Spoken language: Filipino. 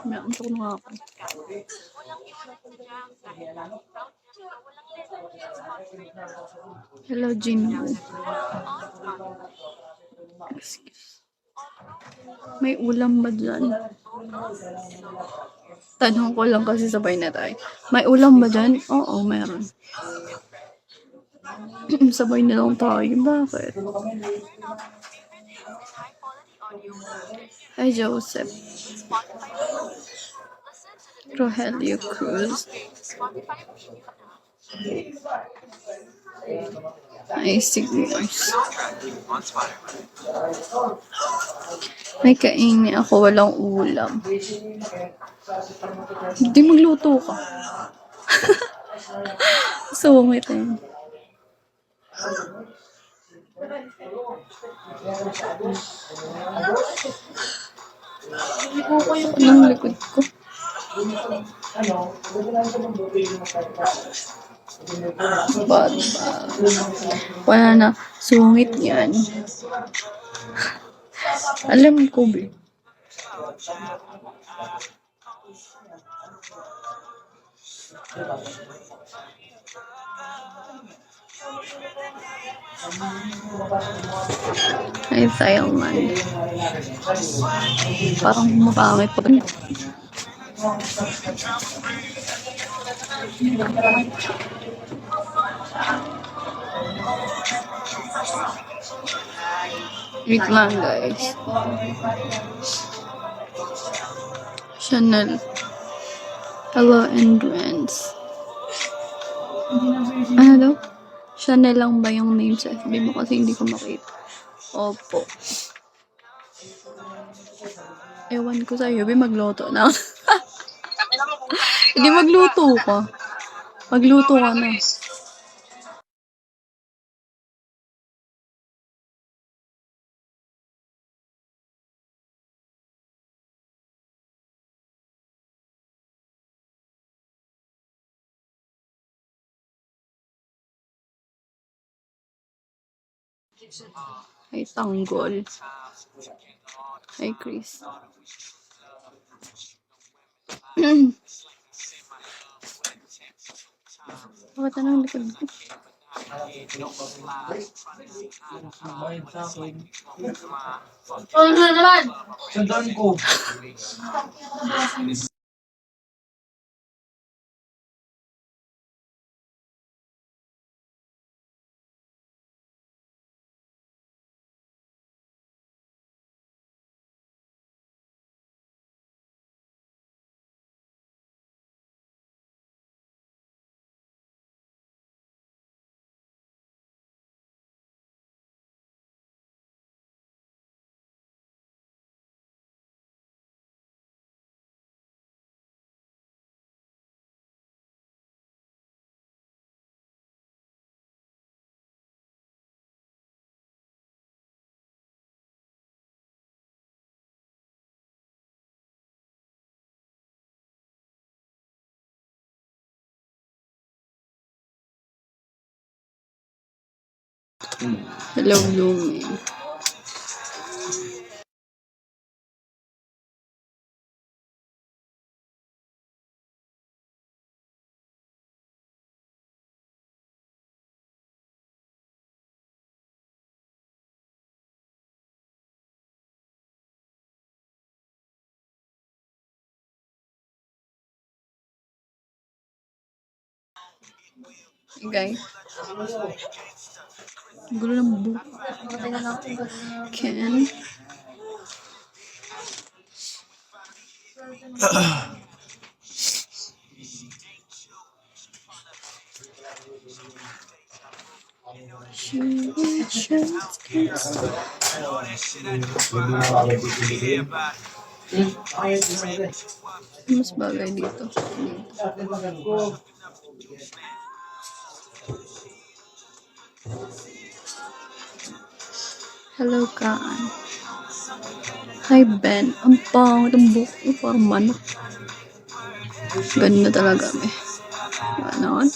May antok na ako. Hello, Jinwoo. May ulam ba dyan? Tanong ko lang kasi sabay na tayo. May ulam ba dyan? Oo, meron. Sabay na lang tayo. Bakit? Hi, Joseph. Rogelio Cruz. Ay, signals. May kaini ako, walang ulam. Hindi magluto ka. Sungit eh. Anong likod ko? Bad. Wala na. Sungit yan. Alam ko, be. Ay, Thailand. Parang mapangit pa rin. Wait lang, guys. Chanel. Hello, Endurance. Ano daw? Chanel lang ba yung name sa FB mo? Kasi hindi ko makita. Opo. Ewan ko sa'yo, magluto na. Hindi magluto ka. Magluto ka na. Ay, tanggol. Ay, Chris. Bakit anong likod ko? Ano naman? Sundan ko. Hello, Blooming. Guys. Gulo ng book. Ken. Mas bagay dito. Hello, Kaan. Hi, Ben. Ang pangit ang buhok ko. Parang manok. Ganda talaga, eh. Ganon.